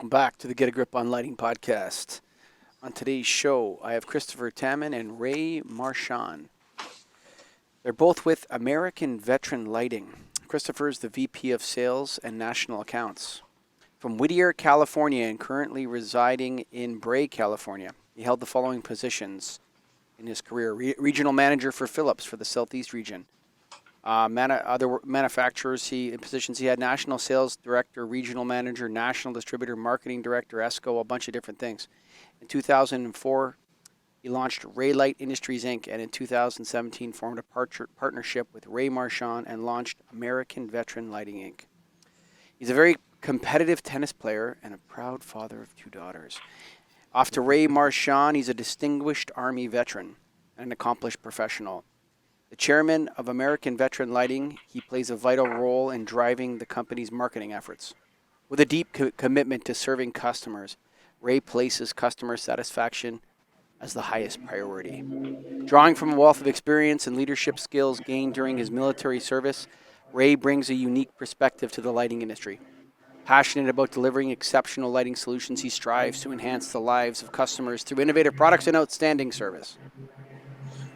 Welcome back to the Get a Grip on Lighting podcast. On today's show, I have Christopher Tammen and Ray Marchan. They're both with American Veteran Lighting. Christopher is the VP of Sales and National Accounts. From Whittier, California, and currently residing in Bray, California. He held the following positions in his career. Regional Manager for Philips for the Southeast region. Other manufacturers positions he had: National Sales Director, Regional Manager, National Distributor, Marketing Director, ESCO, a bunch of different things. In 2004, he launched RAY-LITE Industries, Inc., and in 2017 formed a partnership with Ray Marchan and launched American Veteran Lighting, Inc. He's a very competitive tennis player and a proud father of 2 daughters. Off to Ray Marchan, he's a distinguished Army veteran and an accomplished professional. The chairman of American Veteran Lighting, he plays a vital role in driving the company's marketing efforts. With a deep commitment to serving customers, Ray places customer satisfaction as the highest priority. Drawing from a wealth of experience and leadership skills gained during his military service, Ray brings a unique perspective to the lighting industry. Passionate about delivering exceptional lighting solutions, he strives to enhance the lives of customers through innovative products and outstanding service.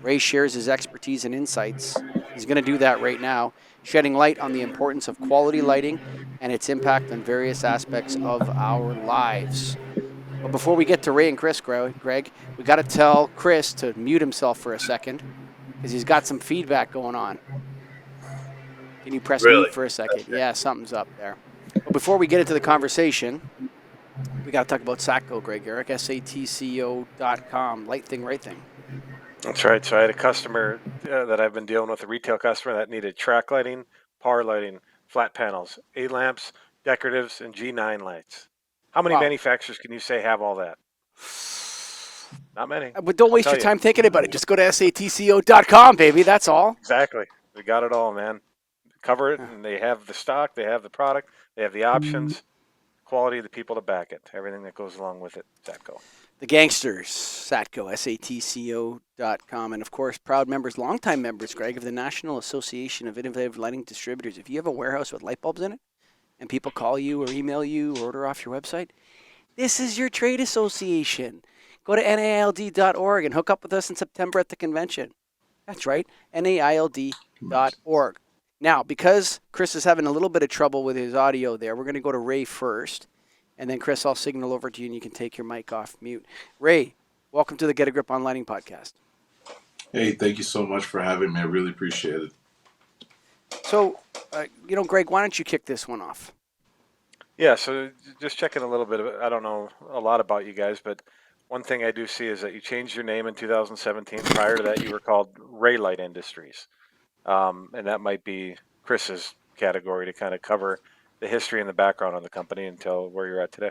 Ray shares his expertise and insights. He's going to do that right now, shedding light on the importance of quality lighting and its impact on various aspects of our lives. But before we get to Ray and Chris, Greg, we got to tell Chris to mute himself for a second because he's got some feedback going on. Can you press mute for a second? Yeah, something's up there. But before we get into the conversation, we got to talk about Satco, Greg Eric, satco.com. Light thing, right thing. That's right. So I had a customer that I've been dealing with, a retail customer that needed track lighting, power lighting, flat panels, A lamps, decoratives, and G9 lights. How many manufacturers can you say have all that? Not many. But don't waste your time thinking about it. Just go to satco.com, baby. That's all. Exactly. We got it all, man. Cover it, and they have the stock, they have the product, they have the options, quality of the people to back it, everything that goes along with it. Satco. The gangsters, Satco, satco.com. And, of course, proud members, longtime members, Greg, of the National Association of Innovative Lighting Distributors. If you have a warehouse with light bulbs in it and people call you or email you or order off your website, this is your trade association. Go to NAILD.org and hook up with us in September at the convention. That's right, NAILD.org. Now, because Chris is having a little bit of trouble with his audio there, we're going to go to Ray first. And then, Chris, I'll signal over to you and you can take your mic off mute. Ray, welcome to the Get a Grip on Lighting podcast. Hey, thank you so much for having me. I really appreciate it. So, Greg, why don't you kick this one off? Yeah, so just checking a little bit of it. I don't know a lot about you guys, but one thing I do see is that you changed your name in 2017. Prior to that, you were called RAY-LITE Industries. And that might be Chris's category to kind of cover the history and the background on the company until where you're at today.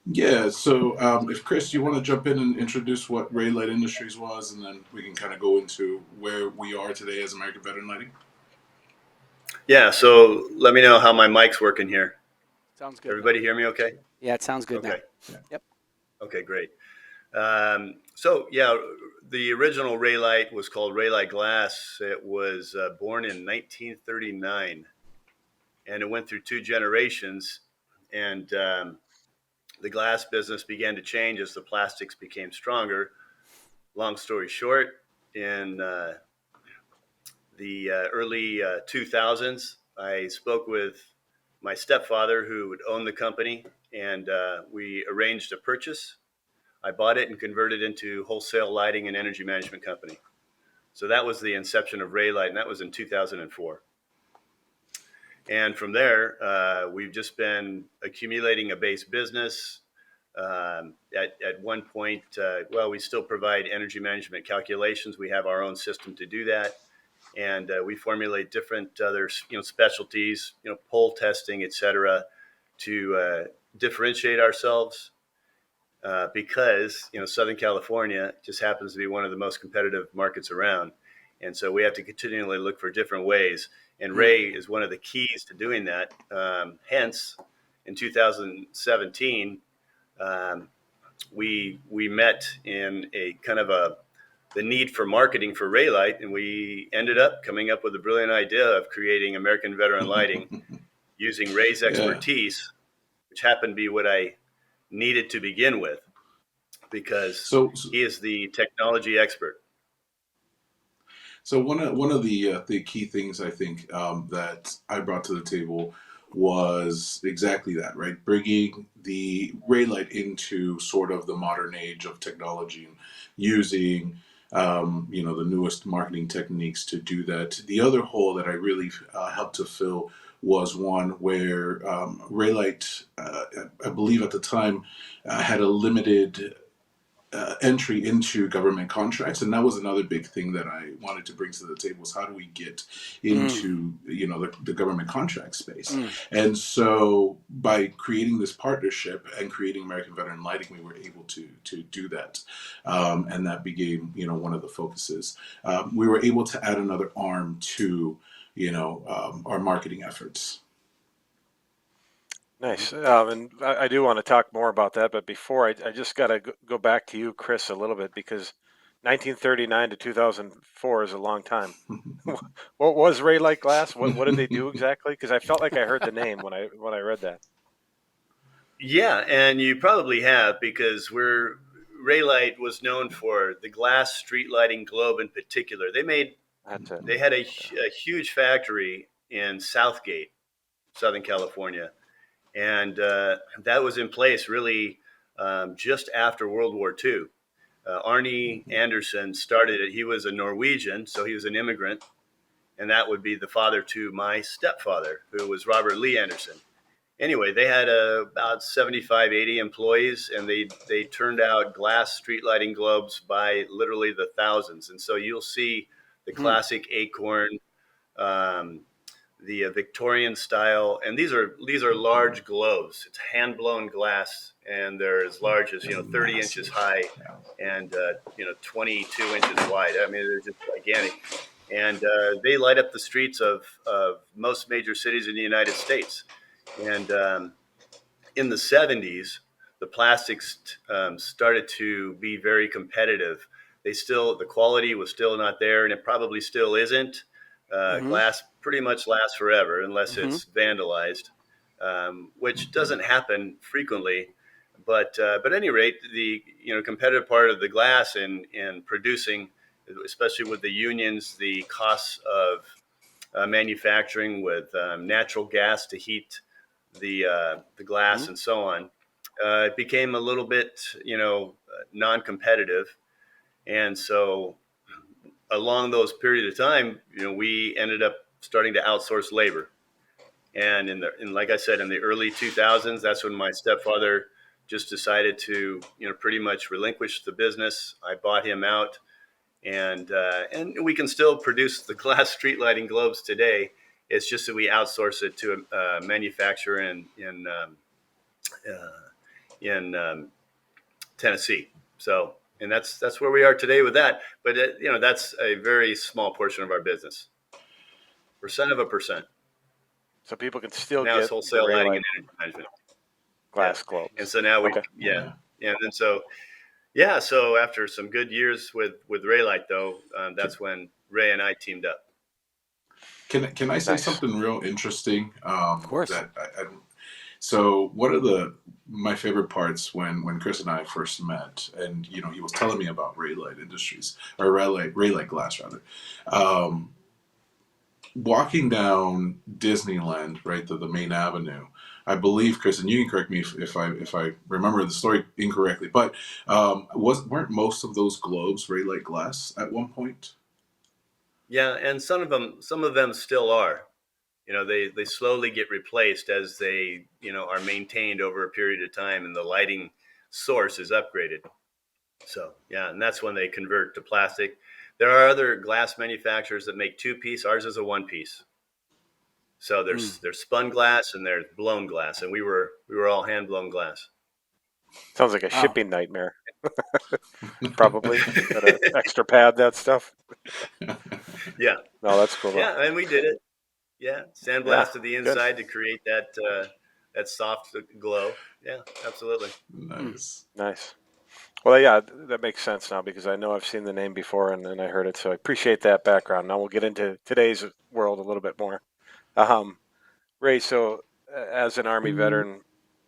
Yeah, so if Chris, you want to jump in and introduce what RAY-LITE Industries was, and then we can kind of go into where we are today as American Veteran Lighting. Yeah, so let me know how my mic's working here. Sounds good. Everybody hear me okay? Yeah, it sounds good now. Yeah. Yep. Okay, great. The original RAY-LITE was called RAY-LITE Glass. It was born in 1939, and it went through 2 generations, and the glass business began to change as the plastics became stronger. Long story short, in the early 2000s, I spoke with my stepfather, who would own the company, and we arranged a purchase. I bought it and converted it into wholesale lighting and energy management company. So that was the inception of RAY-LITE, and that was in 2004. And from there, we've just been accumulating a base business. At one point, we still provide energy management calculations. We have our own system to do that. And we formulate different other, specialties, pole testing, et cetera, to differentiate ourselves. Because Southern California just happens to be one of the most competitive markets around, and so we have to continually look for different ways. And Ray is one of the keys to doing that. Hence, in 2017, we met in a kind of the need for marketing for RAY-LITE, and we ended up coming up with a brilliant idea of creating American Veteran Lighting. using Ray's expertise, which happened to be what I needed to begin with, because So, he is the technology expert. so one of the key things I think that I brought to the table was exactly that, right? Bringing the Ray-Lite into sort of the modern age of technology and using the newest marketing techniques to do that. The other hole that I really helped to fill was one where Ray-Lite, I believe at the time, had a limited entry into government contracts, and that was another big thing that I wanted to bring to the table: was how do we get into the government contract space? And so by creating this partnership and creating American Veteran Lighting, we were able to do that, and that became one of the focuses. We were able to add another arm to our marketing efforts. Nice. And I do want to talk more about that, but before I just got to go back to you, Chris, a little bit, because 1939 to 2004 is a long time. What was Ray-Lite Glass? What did they do exactly? Because I felt like I heard the name when I read that. Yeah, and you probably have, because Ray-Lite was known for the glass street lighting globe in particular. That's it. They had Okay. a huge factory in Southgate, Southern California, and that was in place really just after World War II. Arnie Anderson started it. He was a Norwegian, so he was an immigrant, and that would be the father to my stepfather, who was Robert Lee Anderson. Anyway, they had about 75, 80 employees, and they turned out glass street lighting globes by literally the thousands. And so you'll see the classic acorn, um, the Victorian style, and these are large globes. It's hand blown glass, and they're as large as 30 inches high, and 22 inches wide. I mean, they're just gigantic, and they light up the streets of most major cities in the United States. And in the 70s, the plastics started to be very competitive. The quality was still not there, and it probably still isn't. Glass pretty much lasts forever unless it's vandalized, which doesn't happen frequently. But at any rate, the competitive part of the glass in producing, especially with the unions, the costs of manufacturing with natural gas to heat the glass and so on, it became a little bit non-competitive, and so along those period of time, we ended up starting to outsource labor. And like I said, in the early 2000s, that's when my stepfather just decided to pretty much relinquish the business. I bought him out, and we can still produce the glass street lighting globes today. It's just that we outsource it to a manufacturer in Tennessee. So, and that's where we are today with that. But that's a very small portion of our business. Percent of a percent. So people can still Now get it's wholesale the lighting Ray-Lite and energy management. glass globes. And so now Okay. and so so after some good years with Ray-Lite, though, that's when Ray and I teamed up. Can I say Nice. something real interesting? Of course. So one of my favorite parts when Chris and I first met, and he was telling me about Ray-Lite Industries, or Ray-Lite Glass rather. Walking down Disneyland, right, the main avenue. I believe, Chris, and you can correct me if I remember the story incorrectly, but weren't most of those globes Ray-Lite glass at one point? Yeah, and some of them still are. They slowly get replaced as they are maintained over a period of time, and the lighting source is upgraded. So yeah, and that's when they convert to plastic. There are other glass manufacturers that make two-piece. Ours is a one-piece. So there's spun glass and there's blown glass, and we were all hand blown glass. Sounds like a shipping nightmare. Probably. Got an extra pad, that stuff. Yeah. No, that's cool. Yeah, and we did it. Yeah, sandblasted the inside to create that soft glow. Yeah, absolutely. Nice. Nice. Well, yeah, that makes sense now because I know I've seen the name before and I heard it, so I appreciate that background. Now we'll get into today's world a little bit more. Ray, so as an Army veteran,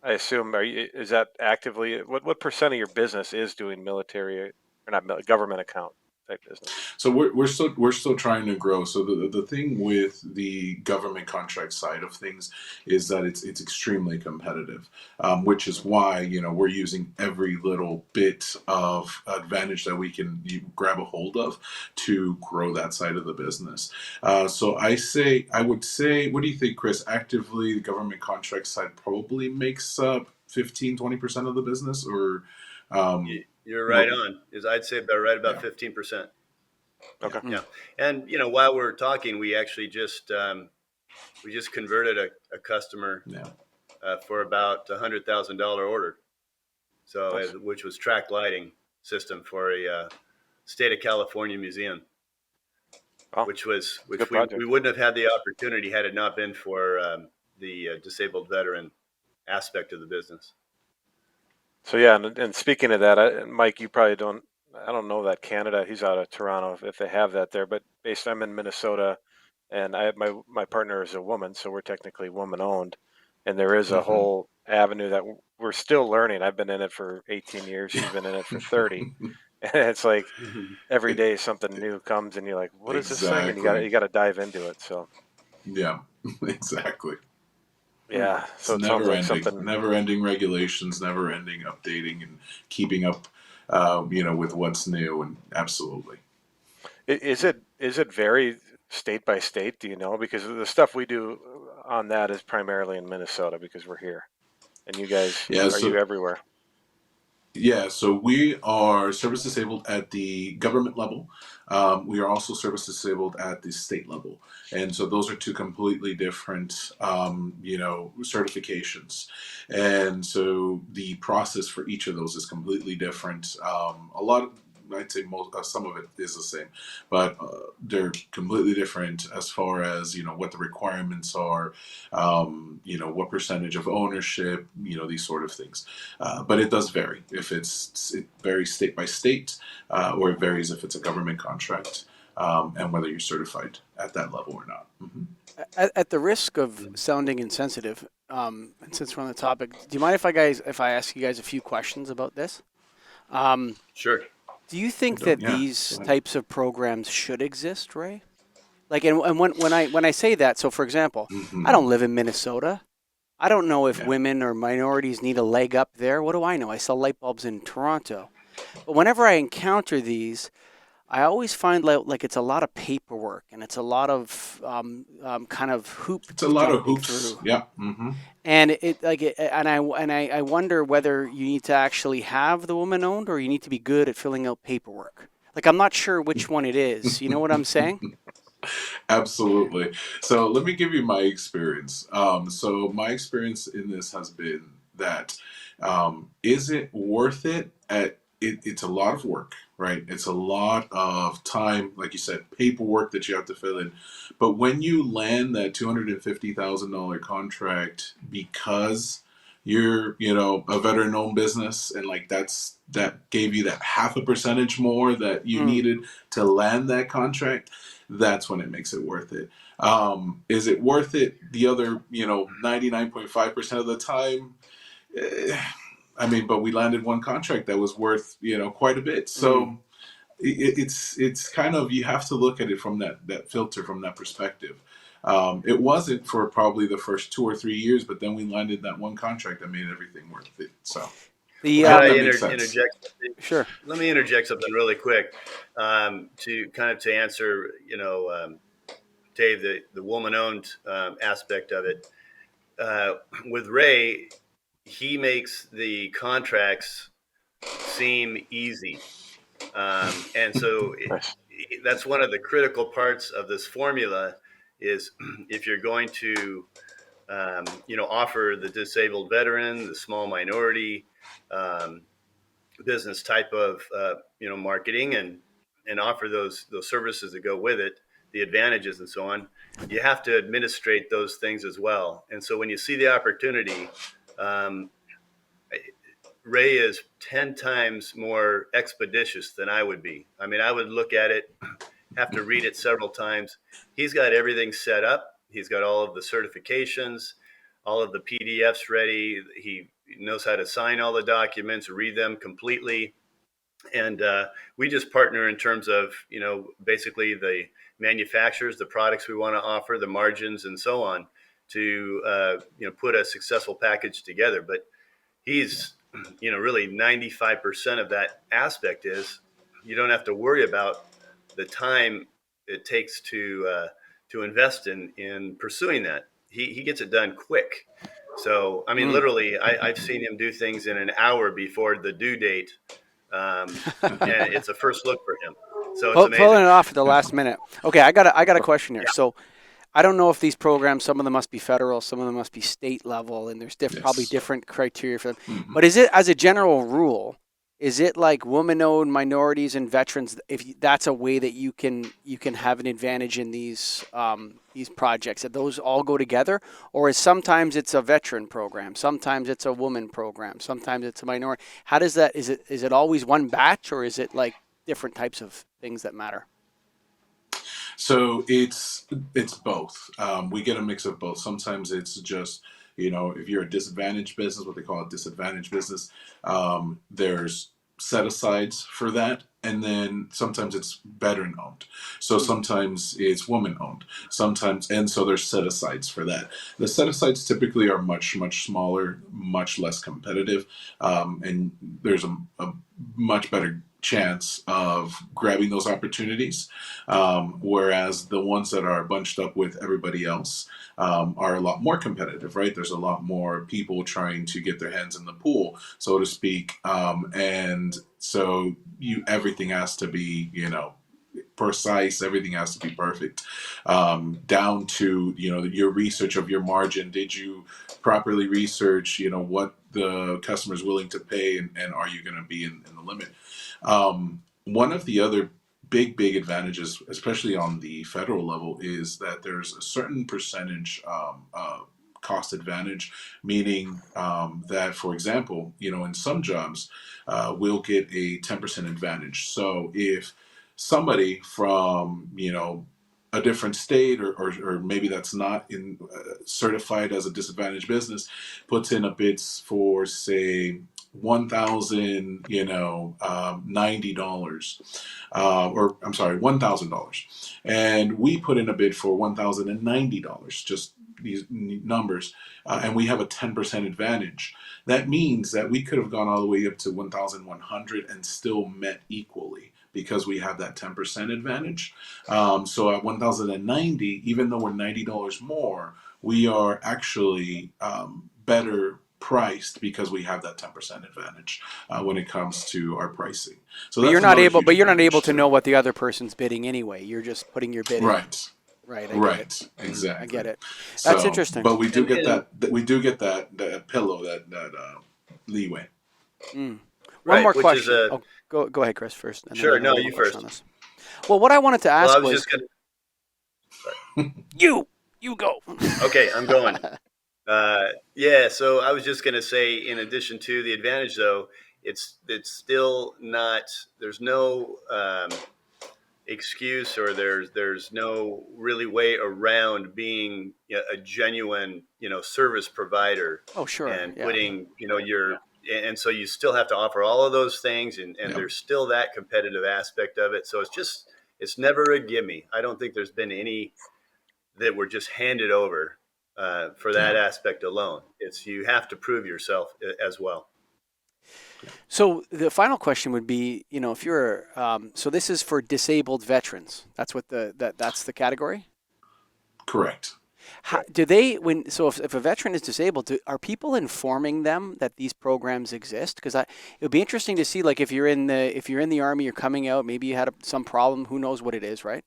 I assume, is that actively, what percent of your business is doing military or not government account type business? So we're still trying to grow. So the thing with the government contract side of things is that it's extremely competitive, which is why we're using every little bit of advantage that we can grab a hold of to grow that side of the business. So I would say, what do you think, Chris? Actively, the government contract side probably makes up 15-20% of the business, or You're right what? on. I'd say about Yeah, 15%. yeah, Okay. Mm. Yeah. And while we're talking, we actually just converted a customer yeah. for about $100,000 order. So Nice. which was track lighting system for a state of California museum, Well, which good we project. wouldn't have had the opportunity had it not been for the disabled veteran aspect of the business. So yeah, and speaking of that, Mike, you probably don't. I don't know that Canada. He's out of Toronto if they have that there, but I'm in Minnesota, and my partner is a woman, so we're technically woman owned, and there is a Hmm. whole avenue that we're still learning. I've been in it for 18 years. She's been in it for 30, and it's like every It, day something new comes, and you're like, what is this thing? And exactly. you got to dive into it. So Yeah, exactly. Mm. yeah, It's so it sounds like something. never ending regulations, never ending updating and keeping up, with what's new. And absolutely. Is it very state by state? Do you know? Because the stuff we do on that is primarily in Minnesota because we're here, and you guys Yeah. are you So everywhere? Yeah, so we are service disabled at the government level. We are also service disabled at the state level, and so those are two completely different, certifications. And so the process for each of those is completely different. I'd say some of it is the same, but they're completely different as far as what the requirements are, what percentage of ownership, these sort of things. But it does vary. It varies state by state, or it varies if it's a government contract, and whether you're certified at that level or not. Hmm. At the risk of sounding insensitive, and since we're on the topic, do you mind if I ask you guys a few questions about this? Um, Sure. do you think Don't, that yeah, go these ahead. types of programs should exist, Ray? Like, and when I say that, so for example, I Hmm. don't live in Minnesota. I don't know if Yeah, women or minorities need a leg up there. What do I know? I sell light bulbs in Toronto. But whenever I encounter these, I always find like it's a lot of paperwork and it's a lot of kind of hoop it's a lot of jumping hoops. through. Yeah. Hmm. And I wonder whether you need to actually have the woman owned or you need to be good at filling out paperwork. Like I'm not sure which one it is. You know what I'm saying? Absolutely. So let me give you my experience. So my experience in this has been that, is it worth it? It's a lot of work, right? It's a lot of time, like you said, paperwork that you have to fill in. But when you land that $250,000 contract because you're, a veteran-owned business, and like that gave you that half a percentage more that you Mm, needed to land that contract, that's when it makes it worth it. Is it worth it the other, 99.5% of the time? Eh, I mean, but we landed one contract that was worth, quite a bit. mm. So it's kind of, you have to look at it from that filter, from that perspective. It wasn't for probably the first 2 or 3 years, but then we landed that one contract that made everything worth it. So The I Could hope I that makes sense. interject something? Sure. Let me interject something really quick to kind of to answer, Dave, the woman-owned aspect of it. With Ray, he makes the contracts seem easy, and so Nice. that's one of the critical parts of this formula. Is if you're going to, offer the disabled veteran, the small minority um, business type of, marketing and offer those services that go with it, the advantages and so on, you have to administrate those things as well. And so when you see the opportunity, um, Ray is 10 times more expeditious than I would be. I mean, I would look at it, have to read it several times. He's got everything set up. He's got all of the certifications. all of the PDFs ready. He knows how to sign all the documents, read them completely. And we just partner in terms of, basically the manufacturers, the products we want to offer, the margins, and so on, to put a successful package together. But he's, really 95% of that aspect is you don't have to worry about the time it takes to invest in pursuing that. He gets it done quick. So I mean, literally, I've seen him do things in an hour before the due date, and it's a first look for him. So it's Pulling amazing. it off at the last minute. Okay, I got a question here. Yeah. So I don't know if these programs, some of them must be federal, some of them must be state level, and there's probably Yes. different criteria for them. Mhm. But is it, as a general rule, is it like women-owned, minorities, and veterans? If that's a way that you can have an advantage in these projects, that those all go together, or is sometimes it's a veteran program, sometimes it's a woman program, sometimes it's a minority. How does that? Is it always one batch, or is it like different types of things that matter? So it's both. We get a mix of both. Sometimes it's just, if you're a disadvantaged business, what they call a disadvantaged business, there's set asides for that, and then sometimes it's veteran owned. So sometimes it's woman owned. Sometimes, and so there's set asides for that. The set asides typically are much smaller, much less competitive, and there's a much better chance of grabbing those opportunities, whereas the ones that are bunched up with everybody else are a lot more competitive, right? There's a lot more people trying to get their hands in the pool, so to speak, and so everything has to be, precise. Everything has to be perfect, down to your research of your margin. Did you properly research what the customer is willing to pay, and are you going to be in the limit? One of the other big advantages, especially on the federal level, is that there's a certain percentage cost advantage, meaning that, for example, in some jobs, we'll get a 10% advantage. So if somebody from, a different state, or maybe that's not certified as a disadvantaged business, puts in a bids for, say, $1,090, or I'm sorry, $1,000, and we put in a bid for $1,090. Just these numbers, and we have a 10% advantage. That means that we could have gone all the way up to 1,100 and still met equally, because we have that 10% advantage. So at 1,090, even though we're $90 more, we are actually better priced because we have that 10% advantage when it comes to our pricing. So But that's you're not another able. huge But you're not advantage able to too. know what the other person's bidding anyway. You're just putting your bid in. Right. Right. I get it. Right. Exactly. I get it. That's So, interesting. but we do And- get and- that pillow, that leeway. One Right, more which is question. Go ahead, Chris, first. And then Sure, I have no, one you more question first. on this. Well, what I wanted to Well, ask I was was just gonna. you go. Okay, I'm going. Yeah, so I was just going to say, in addition to the advantage, though, it's still not. There's no excuse, or there's no really way around being a genuine service provider, Oh, sure. and Yeah. putting your, and so you still have to offer all of those things, and Yep. there's still that competitive aspect of it. So it's never a gimme. I don't think there's been any that were just handed over for that aspect alone. It's, you have to prove yourself as well. So the final question would be, if you're, so this is for disabled veterans. That's what that's the category. Correct. How, do they if a veteran is disabled, are people informing them that these programs exist? Because it would be interesting to see, like, if you're in the army, you're coming out, maybe you had some problem, who knows what it is, right?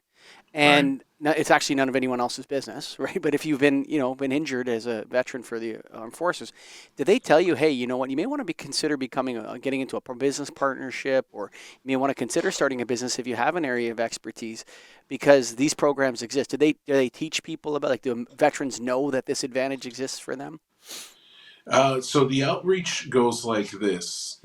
And it's actually none of anyone else's business, right? But if you've been injured as a veteran for the armed forces, do they tell you, hey, you know what, you may want to consider getting into a business partnership, or you may want to consider starting a business if you have an area of expertise, because these programs exist. Do they teach people about, like, do veterans know that this advantage exists for them? So the outreach goes like this.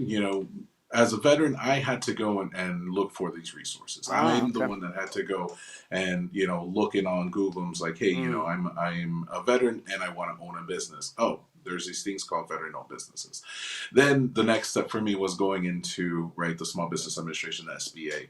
as a veteran, I had to go and look for these resources. I'm the Okay. one that had to go and looking on Google. It's like, hey, Mm. I'm a veteran and I want to own a business. Oh, there's these things called veteran-owned businesses. Then the next step for me was going into the Small Business Administration, the SBA.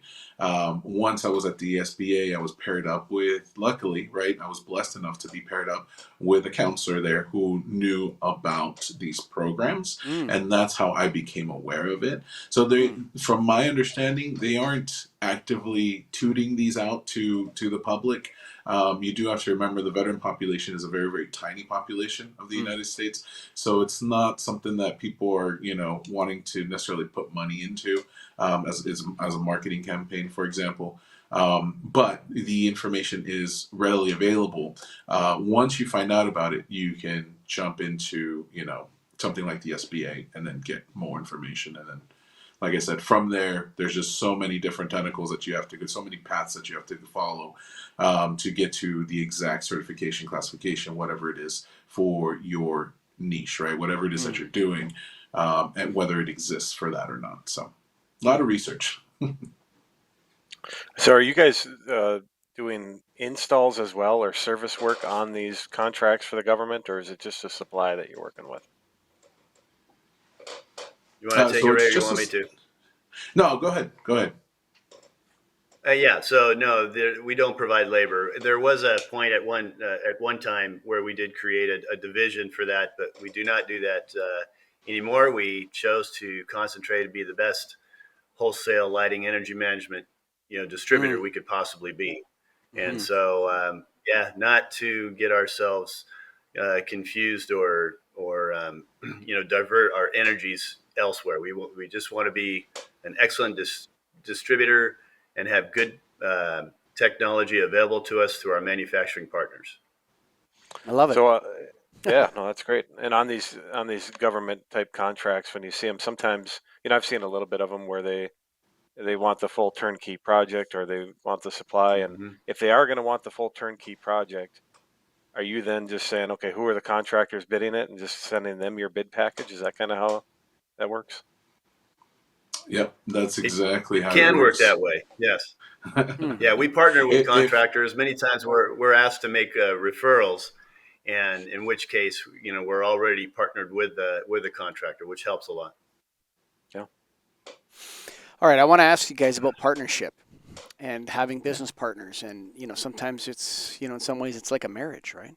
Once I was at the SBA, I was paired up with, luckily, I was blessed enough to be paired up with a counselor there who knew about these programs, Mm. and that's how I became aware of it. So they, from my understanding, they aren't actively tooting these out to the public. You do have to remember the veteran population is a very, very tiny population of the United States. So it's not something that people are, wanting to necessarily put money into as a marketing campaign, for example. But the information is readily available. Once you find out about it, you can jump into, something like the SBA and then get more information. And then, like I said, from there's just so many different tentacles that you have to go, so many paths that you have to follow to get to the exact certification, classification, whatever it is for your niche, right? Whatever it is that you're doing, and whether it exists for that or not. So, a lot of research. So are you guys doing installs as well or service work on these contracts for the government, or is it just a supply that you're working with? You want to take it, So Ray, it's or you just want me to? no. Go ahead. Go ahead. Yeah, so no, we don't provide labor. There was a point at one time where we did create a division for that, but we do not do that anymore. We chose to concentrate and be the best wholesale lighting energy management distributor we could possibly be. And so not to get ourselves confused or divert our energies elsewhere. We just want to be an excellent distributor and have good technology available to us through our manufacturing partners. I love it. So yeah, no, that's great. And on these government type contracts, when you see them, sometimes I've seen a little bit of them where they want the full turnkey project or they want the supply. And Mm-hmm. if they are going to want the full turnkey project, are you then just saying, okay, who are the contractors bidding it and just sending them your bid package? Is that kind of how that works? Yep, that's exactly It how it can work works. that way. Yes. Yeah, we partner with If contractors. Many times we're asked to make referrals, and in which case, we're already partnered with the contractor, which helps a lot. Yeah. All right, I want to ask you guys about partnership and having business partners, and sometimes it's in some ways it's like a marriage, right?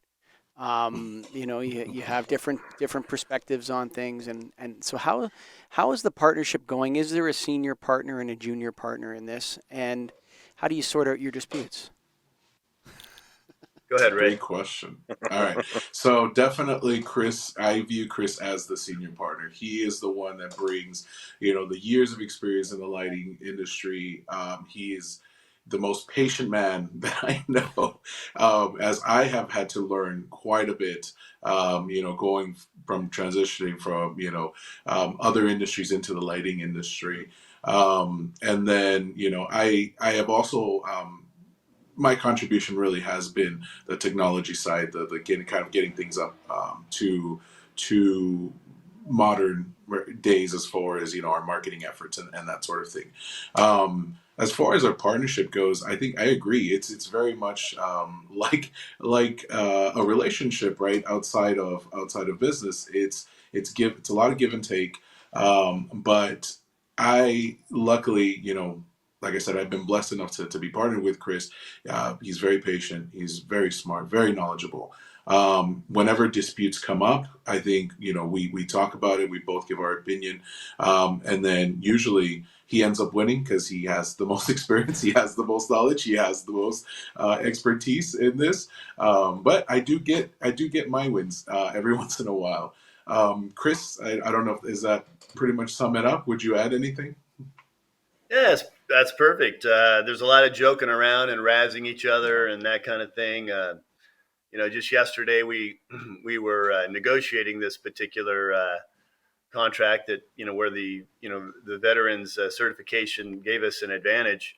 You have different perspectives on things, and so how is the partnership going? Is there a senior partner and a junior partner in this, and how do you sort out your disputes? Go ahead, Ray. Great question. All right. So definitely Chris, I view Chris as the senior partner. He is the one that brings, the years of experience in the lighting industry. He is the most patient man that I know, as I have had to learn quite a bit, going from transitioning from, other industries into the lighting industry. And then, I have also, my contribution really has been the technology side, the getting things up to modern days as far as our marketing efforts and that sort of thing. As far as our partnership goes, I think I agree. It's very much like a relationship, right? Outside of business, it's a lot of give and take. But I luckily, like I said, I've been blessed enough to be partnered with Chris. He's very patient. He's very smart, very knowledgeable. Whenever disputes come up, I think we talk about it. We both give our opinion, and then usually he ends up winning because he has the most experience, he has the most knowledge, he has the most expertise in this. But I do get my wins every once in a while. Chris, I don't know, is that pretty much sum it up? Would you add anything? Yes, that's perfect. There's a lot of joking around and razzing each other and that kind of thing. Just yesterday we were negotiating this particular contract that where the veterans certification gave us an advantage,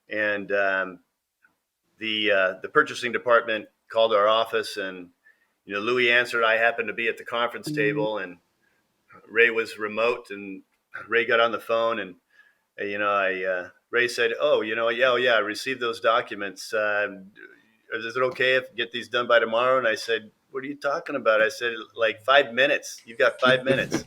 and the purchasing department called our office, and Louis answered. I happened to be at the conference table, and Ray was remote, and Ray got on the phone and Ray said, "Oh, yeah, I received those documents. Is it okay if I get these done by tomorrow?" And I said, "What are you talking about?" I said, "Like 5 minutes. You've got 5 minutes."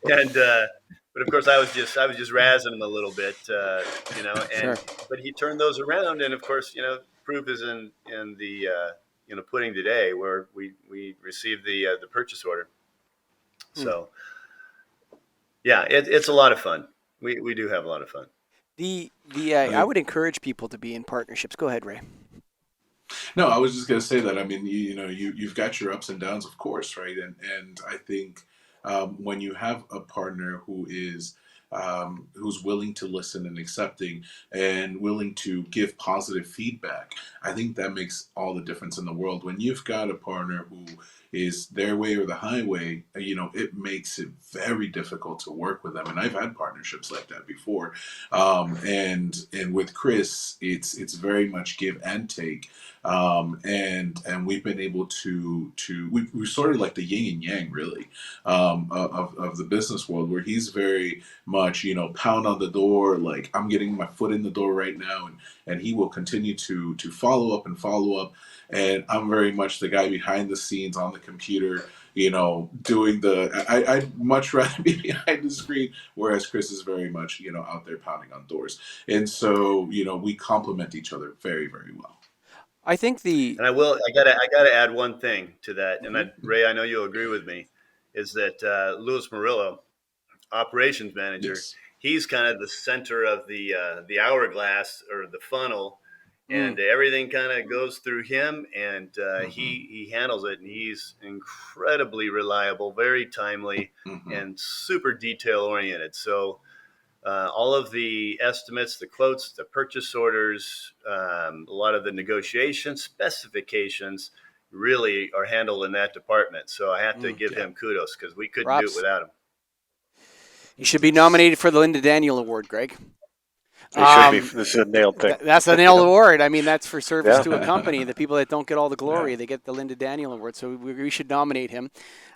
And but of course, I was just razzing him a little bit, Sure. but he turned those around, and of course, proof is in the pudding today, where we received the purchase order. Hmm. So yeah, it's a lot of fun. We do have a lot of fun. I would encourage people to be in partnerships. Go ahead, Ray. No, I was just going to say that. I mean, you've got your ups and downs, of course, right? And I think when you have a partner who's willing to listen and accepting and willing to give positive feedback, I think that makes all the difference in the world. When you've got a partner who is their way or the highway, it makes it very difficult to work with them. And I've had partnerships like that before. And with Chris, it's very much give and take. And we've been able we sort of like the yin and yang, really, of the business world, where he's very much, pound on the door, like I'm getting my foot in the door right now, and he will continue to follow up and follow up. And I'm very much the guy behind the scenes on the computer, doing I'd much rather be behind the screen, whereas Chris is very much, out there pounding on doors. And so, we complement each other very, very well. I think the. And I gotta add one thing to that, and Mhm. Ray, I know you'll agree with me, is that Louis Murillo, operations manager, Yes. he's kind of the center of the hourglass or the funnel, Mm, and everything kind of goes through him, and Hmm. he handles it, and he's incredibly reliable, very timely, Hmm. and super detail oriented. So all of the estimates, the quotes, the purchase orders, a lot of the negotiation specifications really are handled in that department. So I have to mm. give Yeah. him kudos because we couldn't do it Props. without him. You should be Yes. nominated for the Linda Daniel Award, Greg. It should be. Um, This is a nailed thing. that's a nail award. I mean, that's for service Yeah. to a company. The people that don't get all the Yeah. glory, they get the Linda Daniel Award. So we should nominate him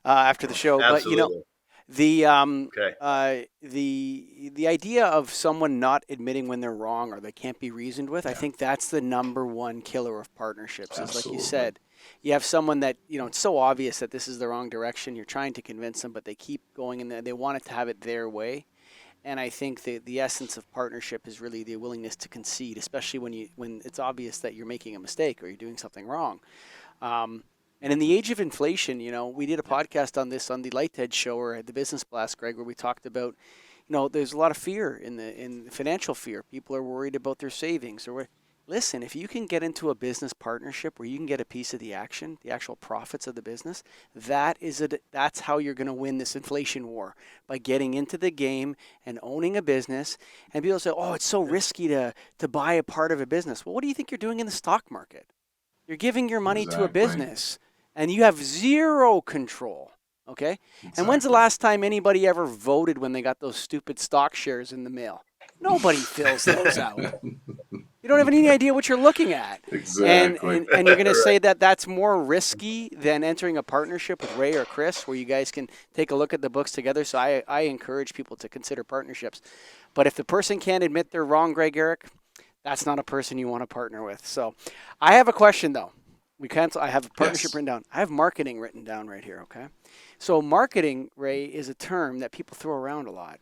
after the show. But Absolutely. the Okay. the idea of someone not admitting when they're wrong or they can't be reasoned with, I Yeah. think that's the number one killer of partnerships. Is like you Absolutely. said, you have someone that it's so obvious that this is the wrong direction. You're trying to convince them, but they keep going and they want it to have it their way. And I think the essence of partnership is really the willingness to concede, especially when it's obvious that you're making a mistake or you're doing something wrong. Um, and in the age of inflation, we did a podcast on this on the Lighthead show or at the Business Blast, Greg, where we talked about, there's a lot of fear in financial fear. People are worried about their savings or listen, if you can get into a business partnership where you can get a piece of the action, the actual profits of the business, that's how you're going to win this inflation war, by getting into the game and owning a business. And people say, "Oh, it's so risky to buy a part of a business." Well, what do you think you're doing in the stock market? You're giving your money to a Exactly. business and you have zero control. Okay? And when's the Exactly. last time anybody ever voted when they got those stupid stock shares in the mail? Nobody fills those out. You don't have any idea what you're looking at. And Exactly. and, and you're going to Right. say that that's more risky than entering a partnership with Ray or Chris where you guys can take a look at the books together. So I encourage people to consider partnerships. But if the person can't admit they're wrong, Greg Eric, that's not a person you want to partner with. So I have a question though. I have a partnership Yes. written down. I have marketing written down right here, okay? So marketing, Ray, is a term that people throw around a lot.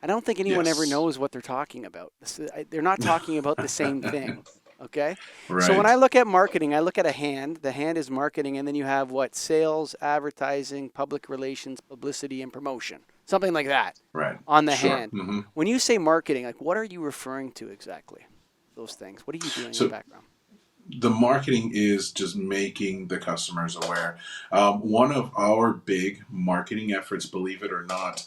I don't think anyone ever Yes. knows what they're talking about. They're not talking about the same thing. Okay. So when Right. I look at marketing, I look at a hand. The hand is marketing, and then you have what? Sales, advertising, public relations, publicity, and promotion. Something like that Right. on the Sure. hand. Hmm. When you say marketing, like what are you referring to exactly? Those things. What are you doing in the So background? the marketing is just making the customers aware. One of our big marketing efforts, believe it or not,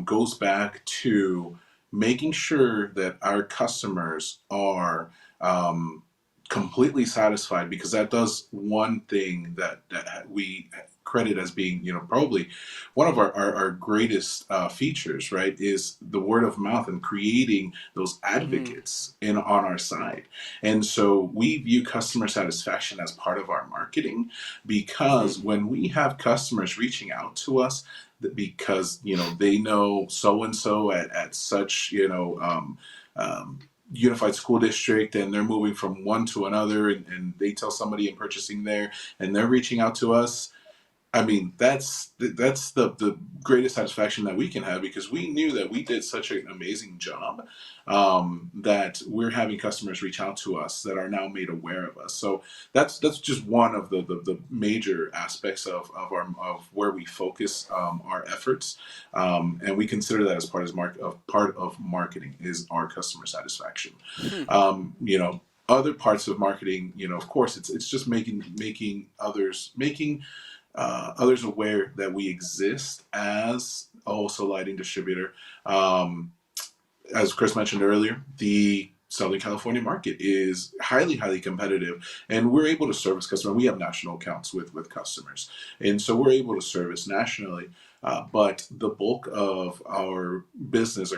goes back to making sure that our customers are um, completely satisfied, because that does one thing that we credit as being, probably one of our greatest features, right, is the word of mouth and creating those advocates on our side. And so we view customer satisfaction as part of our marketing, because when we have customers reaching out to us, because they know so and so at such unified school district, and they're moving from one to another, and they tell somebody in purchasing there, and they're reaching out to us. I mean, that's the greatest satisfaction that we can have, because we knew that we did such an amazing job, that we're having customers reach out to us that are now made aware of us. So that's just one of the major aspects of where we focus our efforts, and we consider that as part of marketing is our customer satisfaction. Other parts of marketing, of course, it's just making others aware that we exist as also lighting distributor. As Chris mentioned earlier, the Southern California market is highly competitive, and we're able to service customers. We have national accounts with customers, and so we're able to service nationally. But the bulk of our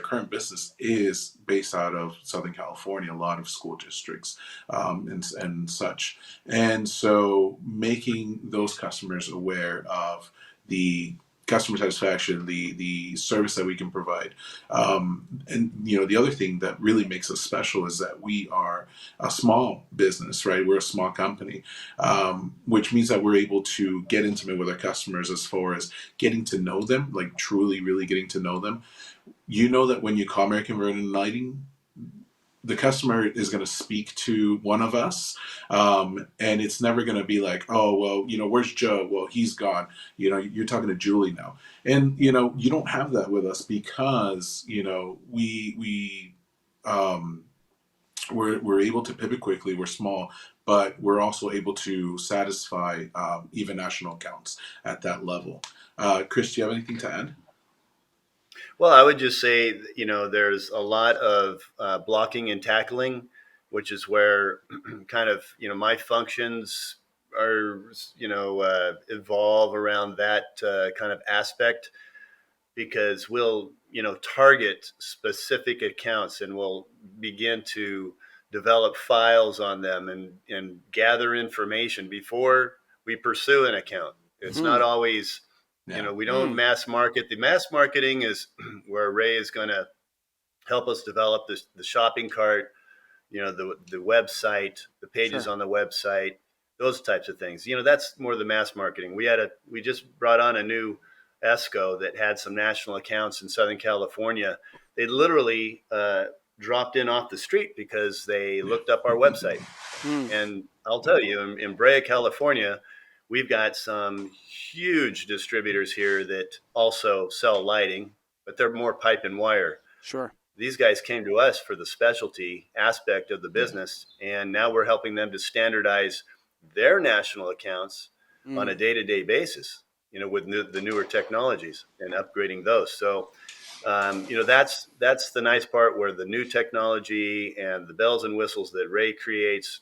current business, is based out of Southern California, a lot of school districts, and such. And so making those customers aware of the customer satisfaction, the service that we can provide. And the other thing that really makes us special is that we are a small business, right? We're a small company, which means that we're able to get intimate with our customers as far as getting to know them, like truly, really getting to know them. That when you call American Vernon Lighting, the customer is going to speak to one of us, and it's never going to be like, oh, well, where's Joe? Well, he's gone. You're talking to Julie now, and you don't have that with us, because we're able to pivot quickly. We're small, but we're also able to satisfy even national accounts at that level. Chris, do you have anything to add? Well, I would just say, there's a lot of blocking and tackling, which is where kind of, my functions are, evolve around that kind of aspect, because we'll, target specific accounts, and we'll begin to develop files on them, and gather information before we pursue an account. It's not always, we don't mass market. The mass marketing is where Ray is going to help us develop the shopping cart, the website, the pages on the website, those types of things. That's more the mass marketing. We just brought on a new ESCO that had some national accounts in Southern California. They literally dropped in off the street because they looked up our website. And I'll tell you, in Brea, California, we've got some huge distributors here that also sell lighting, but they're more pipe and wire. Sure. These guys came to us for the specialty aspect of the business, and now we're helping them to standardize their national accounts on a day-to-day basis, with the newer technologies, and upgrading those. So, that's the nice part, where the new technology and the bells and whistles that Ray creates,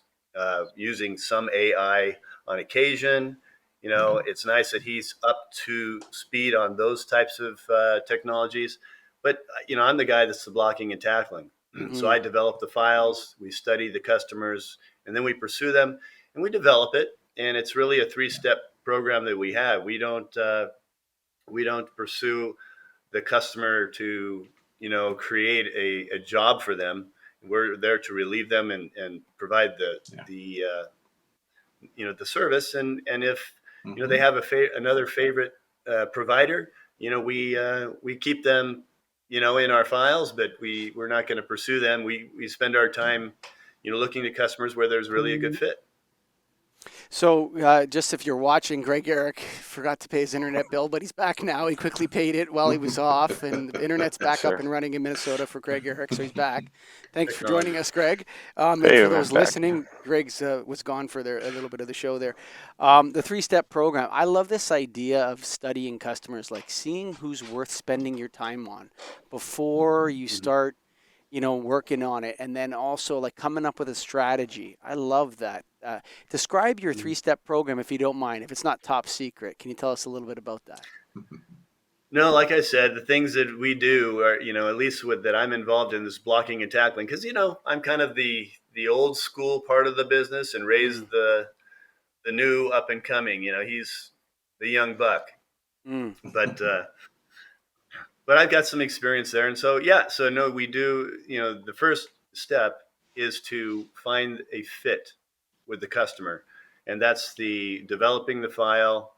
using some AI on occasion. It's nice that he's up to speed on those types of technologies. But, I'm the guy that's the blocking and tackling. So I develop the files, we study the customers, and then we pursue them, and we develop it. And it's really a 3-step program that we have. We don't pursue the customer to, create a job for them. We're there to relieve them, and provide the service. And if, they have another favorite provider, we keep them, in our files, but we're not going to pursue them. We spend our time, looking at customers where there's really a good fit. So, just if you're watching, Greg Eric forgot to pay his internet bill, but he's back now. He quickly paid it while he was off, and the internet's back up and running in Minnesota for Greg Eric, so he's back. Thanks for joining us, Greg. And for those listening, Greg's was gone for a little bit of the show there. The 3-step program. I love this idea of studying customers, like seeing who's worth spending your time on before you start working on it, and then also like coming up with a strategy. I love that. Describe your 3-step program if you don't mind. If it's not top secret, can you tell us a little bit about that? No, like I said, the things that we do are, at least with that I'm involved in this blocking and tackling, because I'm kind of the old school part of the business, and Ray's the new up and coming. He's the young buck, Mm. but I've got some experience there, and so no, we do. The first step is to find a fit with the customer, and that's the developing the file,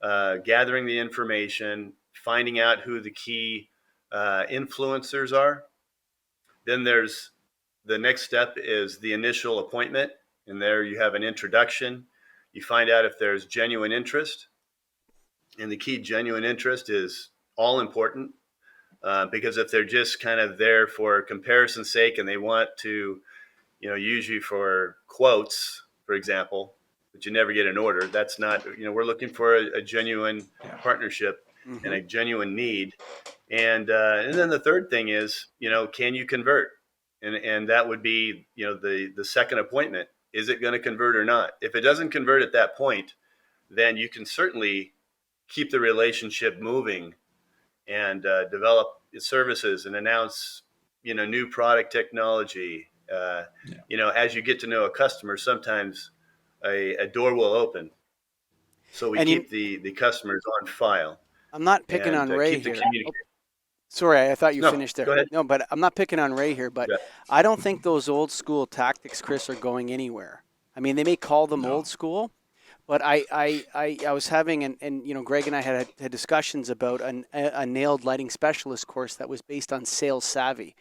gathering the information, finding out who the key influencers are. Then there's the next step is the initial appointment, and there you have an introduction. You find out if there's genuine interest, and the key genuine interest is all important. Because if they're just kind of there for comparison's sake and they want to, use you for quotes, for example, but you never get an order, that's not, we're looking for a genuine partnership and a genuine need. And then the third thing is, can you convert? And that would be, the second appointment. Is it going to convert or not? If it doesn't convert at that point, then you can certainly keep the relationship moving and develop services and announce, new product technology. As you get to know a customer, sometimes a door will open. So we keep the customers on file. I'm not picking on Ray keep the here. communication. Sorry, I thought you finished there. Go ahead. No, but I'm not picking on Ray here, but I don't think those old school tactics, Chris, are going anywhere. I mean, they may call them old school, but I was having, and Greg and I had discussions about a nailed lighting specialist course that was based on sales savvy,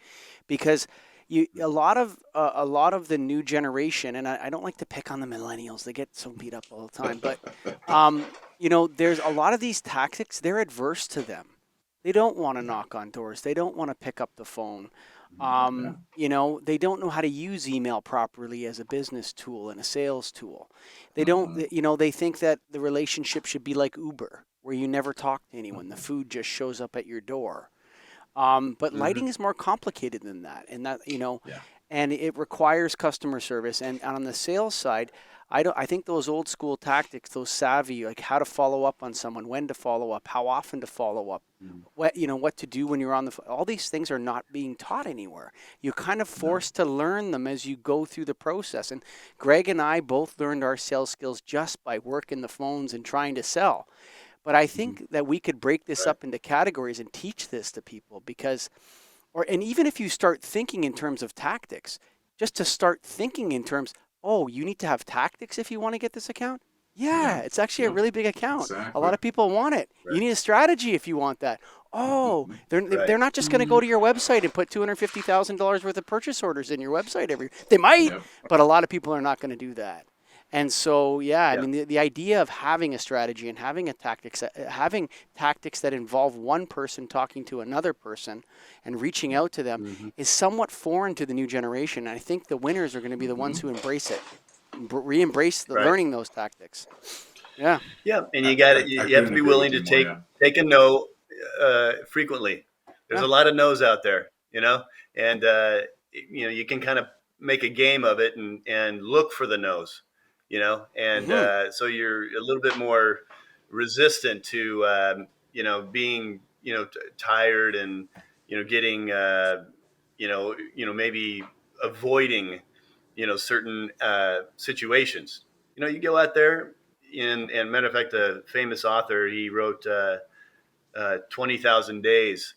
because a lot of the new generation, and I don't like to pick on the millennials, they get so beat up all the time, but there's a lot of these tactics, they're adverse to them. They don't want to knock on doors. They don't want to pick up the phone. They don't know how to use email properly as a business tool and a sales tool. They don't, they think that the relationship should be like Uber, where you never talk to anyone. The food just shows up at your door. But lighting is more complicated than that. And that, and it requires customer service. And on the sales side, I think those old school tactics, those savvy, like how to follow up on someone, when to follow up, how often to follow up, what to do when you're on the phone. All these things are not being taught anywhere. You're kind of forced to learn them as you go through the process. And Greg and I both learned our sales skills just by working the phones and trying to sell. But I think that we could break this up into categories and teach this to people and even if you start thinking in terms of tactics, just to start thinking in terms, you need to have tactics if you want to get this account? Yeah, it's actually a really big account. Exactly. A lot of people want it. Right. You need a strategy if you want that. They're not just going to go to your website and put $250,000 worth of purchase orders in your website every. They might, but a lot of people are not going to do that. And so, I mean, the idea of having a strategy and having having tactics that involve one person talking to another person and reaching out to them is somewhat foreign to the new generation. And I think the winners are going to be the ones who embrace it, re-embrace learning those tactics. Yeah. Yeah, and you got you have to be willing to take a no frequently. There's a lot of no's out there, and you can kind of make a game of it and look for the no's. So you're a little bit more resistant to, being, tired and, getting, maybe avoiding, certain situations. You go out there and matter of fact, a famous author, he wrote 20,000 Days.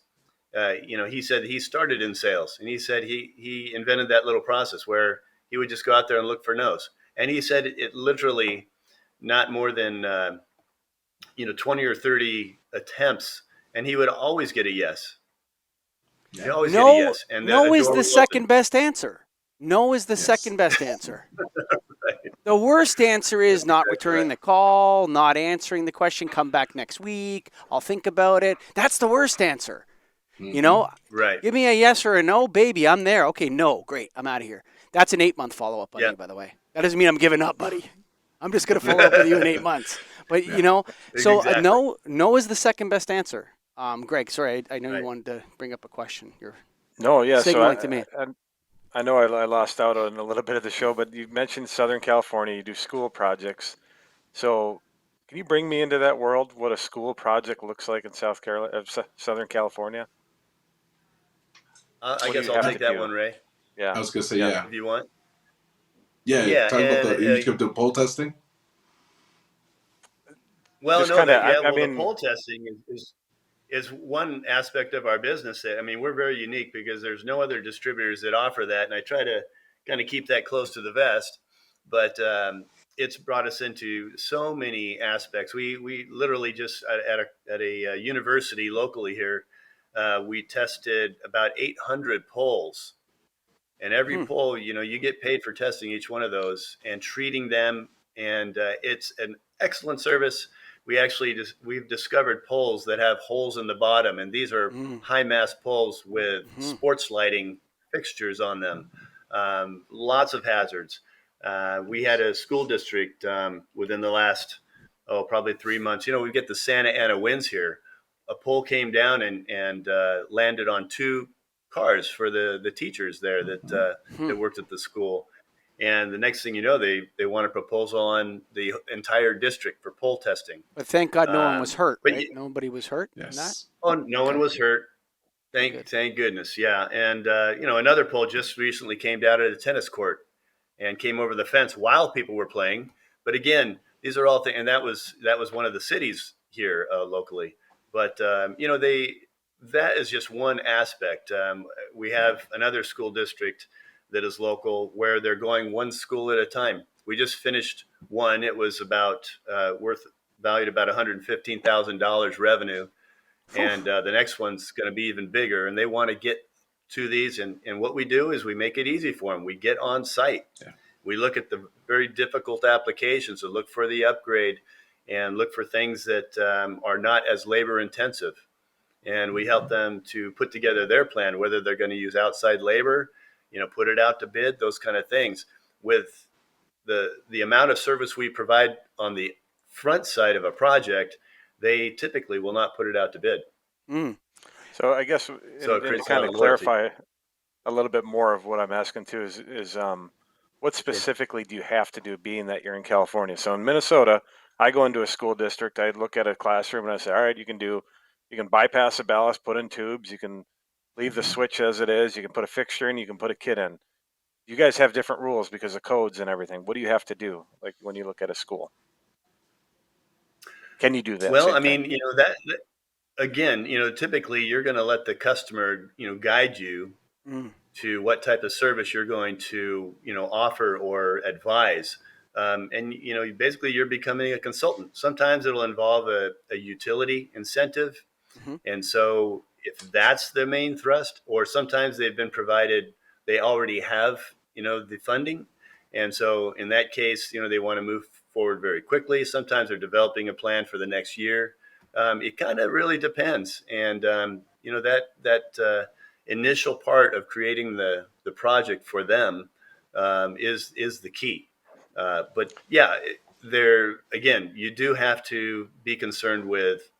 He said he started in sales, and he said he invented that little process where he would just go out there and look for no's. And he said it literally not more than 20 or 30 attempts, and he would always get a yes. He always get a yes. And no is the second best answer. No is the second best answer. Right. The worst answer is not returning the call, not answering the question, come back next week, I'll think about it. That's the worst answer. Right. Give me a yes or a no, baby, I'm there. Okay, no, great, I'm out of here. That's an 8-month follow-up on you, by the way. That doesn't mean I'm giving up, buddy. I'm just going to follow up with you in 8 months. But, so no is the second best answer. Greg, sorry, I know you wanted to bring up a question. No, yeah. So signaling to me. I know I lost out on a little bit of the show, but you mentioned Southern California. You do school projects. So can you bring me into that world? What a school project looks like in Southern California? I What do guess you I'll have I, to take that do? one, Ray, I Yeah, was gonna say, yeah. yeah, if you want. yeah. Yeah, Talk about and the you kept the pole testing. well, Just no, kind of. that yeah, I well, the mean, poll testing is one aspect of our business that, I mean, we're very unique because there's no other distributors that offer that, and I try to kind of keep that close to the vest. But it's brought us into so many aspects. We literally just at a university locally here, we tested about 800 polls, and every Hmm. poll, you get paid for testing each one of those and treating them, and it's an excellent service. We've discovered poles that have holes in the bottom, and these are Mm. high mass poles with Hmm. sports lighting fixtures on them. Lots of hazards. We had a school district within the last, probably 3 months. We get the Santa Ana winds here. A pole came down and landed on two cars for the teachers there Hmm. that worked at the school. And the next thing you know, they want a proposal on the entire district for pole testing. But thank God no one was Um, hurt, but right? Nobody was hurt in that. Yes. oh, no one Okay. was hurt. Oh, Thank good. thank goodness, yeah. And another pole just recently came down at a tennis court and came over the fence while people were playing. But again, these are all things, and that was one of the cities here locally. But they that is just one aspect. We have another school district that is local where they're going one school at a time. We just finished one. It was about valued about $115,000 revenue, Phew. and the next one's going to be even bigger. And they want to get to these, and what we do is we make it easy for them. We get on site, Yeah. we look at the very difficult applications, and look for the upgrade, and look for things that are not as labor intensive, and we help them to put together their plan, whether they're going to use outside labor, put it out to bid, those kind of things. With the amount of service we provide on the front side of a project, they typically will not put it out to bid. Mm. so I guess, So it and to creates a kind lot of of loyalty. clarify a little bit more of what I'm asking too is what Sure. specifically do you have to do being that you're in California? So in Minnesota, I go into a school district, I look at a classroom and I say, all right, you can bypass a ballast, put in tubes, you can leave the switch as it is, you can put a fixture in, you can put a kit in. You guys have different rules because of codes and everything. What do you have to do like when you look at a school? Can you do that Well, same I thing? mean, again, typically you're going to let the customer, guide you Mm. to what type of service you're going to, offer or advise. And basically you're becoming a consultant. Sometimes it'll involve a utility incentive, Hmm. and so if that's the main thrust, or sometimes they've been provided, they already have, the funding. And so in that case, they want to move forward very quickly. Sometimes they're developing a plan for the next year. It kind of really depends. And, that initial part of creating the project for them is the key. But yeah, there again, you do have to be concerned with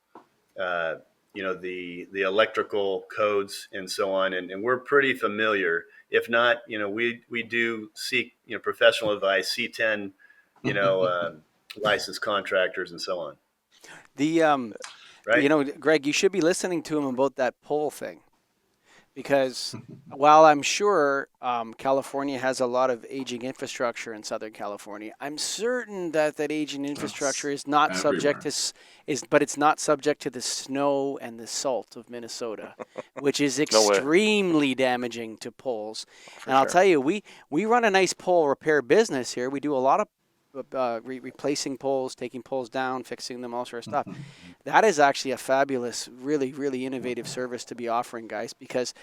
uh, the electrical codes and so on, and we're pretty familiar. If not, we do seek professional advice, C10, licensed contractors and so on. The Right? Greg, you should be listening to him about that poll thing because while I'm sure California has a lot of aging infrastructure in Southern California, I'm certain that that aging infrastructure That's is not subject everywhere. to but it's not subject to the snow and the salt of Minnesota, which is No way, extremely damaging to poles. for And I'll sure. tell you, we run a nice pole repair business here. We do a lot of replacing poles, taking poles down, fixing them, all sort of stuff. That is actually a fabulous, really, really innovative service to be offering, guys, because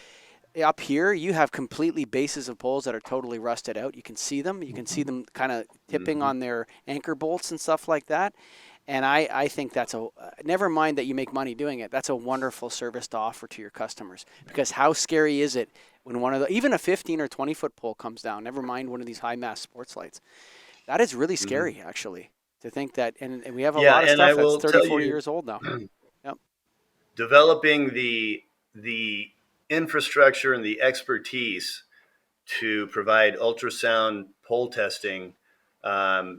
up here you have completely bases of poles that are totally rusted out. You can see them. You can see them kind of tipping Mm-hmm. on their anchor bolts and stuff like that. And I think that's never mind that you make money doing it. That's a wonderful service to offer to your customers because how scary is it when even a 15 or 20-foot pole comes down, never mind one of these high mass sports lights. That is really Mm-hmm. scary, actually, to think that. And we have a Yeah, lot of and I stuff that's will 30, tell 40 you, years old now. Yep. developing the infrastructure and the expertise to provide ultrasound pole testing. Um,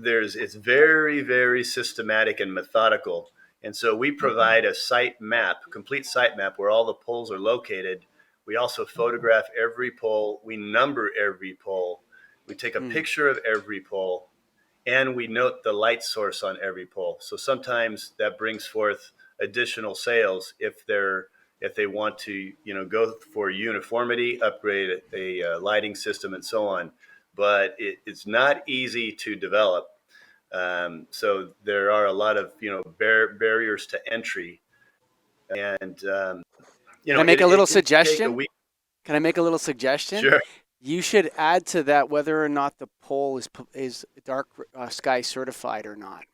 it's very, very systematic and methodical. And so we provide a site map, complete site map where all the poles are located. We also photograph every pole. We number every pole. We take a picture of every pole, and we note the light source on every pole. So sometimes that brings forth additional sales if they want to go for uniformity, upgrade a lighting system, and so on. But it's not easy to develop. So there are a lot of barriers to entry, and Can I make a little it can take a suggestion? week. Can I make a little suggestion? Sure. You should add to that whether or not the pole is dark sky certified or not.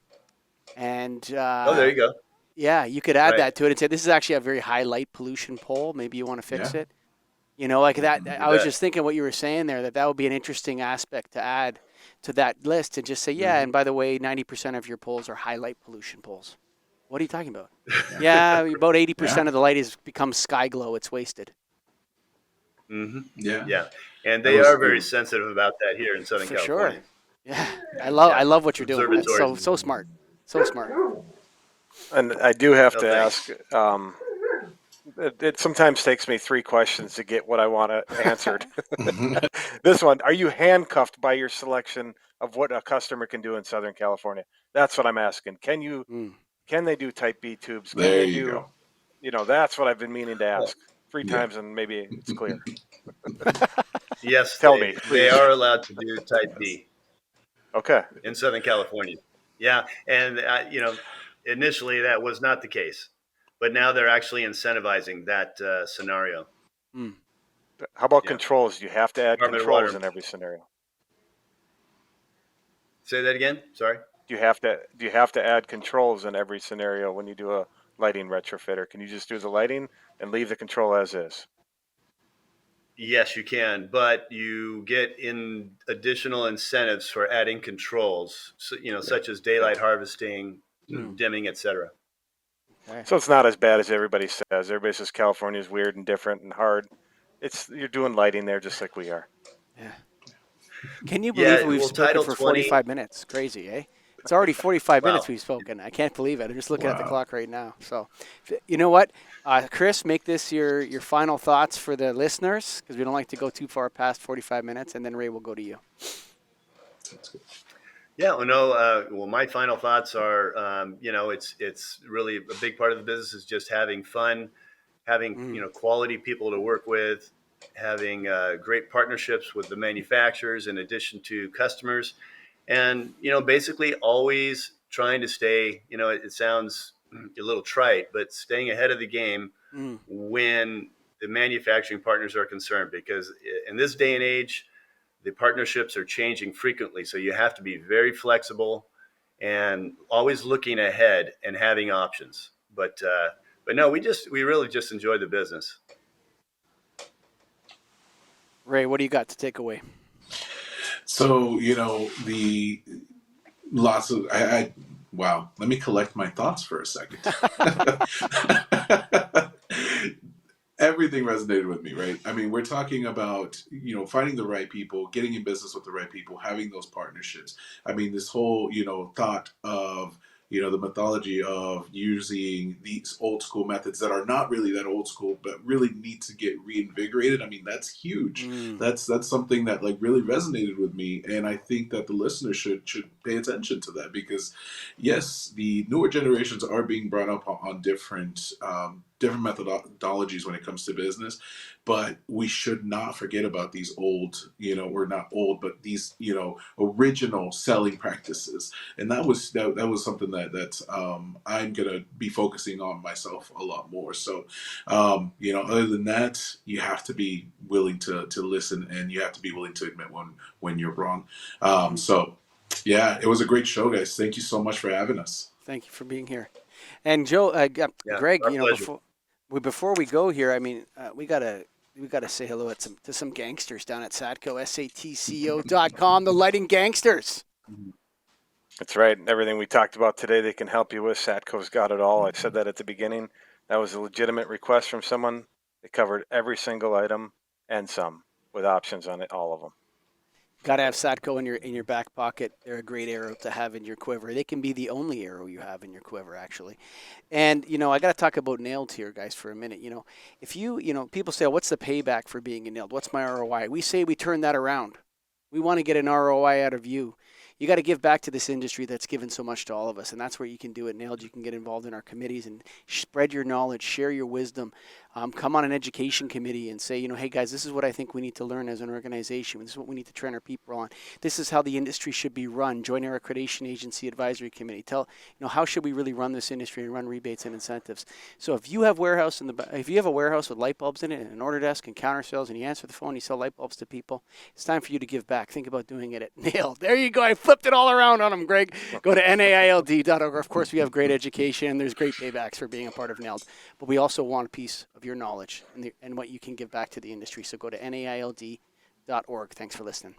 And Oh, there you go. yeah, you could add Right. that to it and say this is actually a very high light pollution pole. Maybe you want to fix Yeah. it. Like that. You I was bet. just thinking what you were saying there, that would be an interesting aspect to add to that list and just say, yeah, Mhm. and by the way, 90% of your poles are high light pollution poles. What are you talking about? Yeah, about 80% Yeah. of the light has become sky glow. It's wasted. Mm-hmm. Yeah. Yeah, and That they was are it very was sensitive about that here in Southern For sure. California. Yeah. I Yeah, love what you're doing. That's observatories. so smart. So smart. And I do have No, to thanks. ask. It sometimes takes me 3 questions to get what I want answered. This one: are you handcuffed by your selection of what a customer can do in Southern California? That's what I'm asking. Mm. Can they do Type B tubes? Can There they you do? go. That's what I've been meaning to Well, ask 3 Yeah. times, and maybe it's clear. yes, Tell me, they please. are allowed to do Type Yes. B Okay. in Southern California. Yeah, and initially that was not the case, but now they're actually incentivizing that scenario. Mm. How about Yeah, controls? Do you have to add Department of controls Water. in every scenario? Say that again. Sorry. Do you have to add controls in every scenario when you do a lighting retrofit, or can you just do the lighting and leave the control as is? Yes, you can, but you get in additional incentives for adding controls, so, Yeah. such as daylight harvesting, Mm. dimming, etc. Okay. So it's not as bad as everybody says. Everybody says California is weird and different and hard. You're doing lighting there just like we are. Yeah. Can you believe Yeah, we've well, spoken Title for 20. 45 minutes? Crazy, eh? It's already 45 minutes Wow. we've spoken. I can't believe it. I'm just looking at the Wow. clock right now. So, you know what? Chris, make this your final thoughts for the listeners because we don't like to go too far past 45 minutes, and then Ray will go to you. Sounds good. Yeah, well, no. Well, my final thoughts are, it's really a big part of the business is just having fun, having Mm. quality people to work with, having great partnerships with the manufacturers in addition to customers, and basically always trying to stay. It sounds a little trite, but staying ahead of the game Mm. when the manufacturing partners are concerned, because in this day and age the partnerships are changing frequently. So you have to be very flexible and always looking ahead and having options. But no, we really just enjoy the business. Ray, what do you got to take away? So, the lots of wow, let me collect my thoughts for a second. Everything resonated with me, right? I mean, we're talking about, finding the right people, getting in business with the right people, having those partnerships. I mean, this whole, thought of, the mythology of using these old school methods that are not really that old school, but really need to get reinvigorated. I mean, that's huge. Mm. That's something that like really resonated with me. And I think that the listeners should pay attention to that because yes, the newer generations are being brought up on different methodologies when it comes to business, but we should not forget about these old, or not old, but these, original selling practices. And that was something that I'm gonna be focusing on myself a lot more. So, other than that, you have to be willing to listen, and you have to be willing to admit when you're wrong. So yeah, it was a great show, guys. Thank you so much for having us. Thank you for being here. And Joe, Yeah, Greg, our pleasure. before we go here, I mean, we gotta say hello to some gangsters down at Satco, satco.com, the lighting gangsters. That's right. Everything we talked about today, they can help you with. Satco's got it all. I said that at the beginning. That was a legitimate request from someone. It covered every single item and some, with options on it, all of them. Got to have Satco in your back pocket. They're a great arrow to have in your quiver. They can be the only arrow you have in your quiver, actually. And I got to talk about nailed here, guys, for a minute. If people say, "What's the payback for being a nailed? What's my ROI?" We say we turn that around. We want to get an ROI out of you. You got to give back to this industry that's given so much to all of us, and that's where you can do it. Nailed, you can get involved in our committees and spread your knowledge, share your wisdom. Come on an education committee and say, hey guys, this is what I think we need to learn as an organization. This is what we need to train our people on. This is how the industry should be run. Join our accreditation agency advisory committee. Tell, how should we really run this industry and run rebates and incentives. So if you have a warehouse with light bulbs in it and an order desk and counter sales, and you answer the phone, you sell light bulbs to people, it's time for you to give back. Think about doing it at Nailed. There you go. I flipped it all around on them, Greg. Go to naild.org. Of course, we have great education and there's great paybacks for being a part of Nailed, but we also want a piece of your knowledge and what you can give back to the industry. So go to naild.org. Thanks for listening.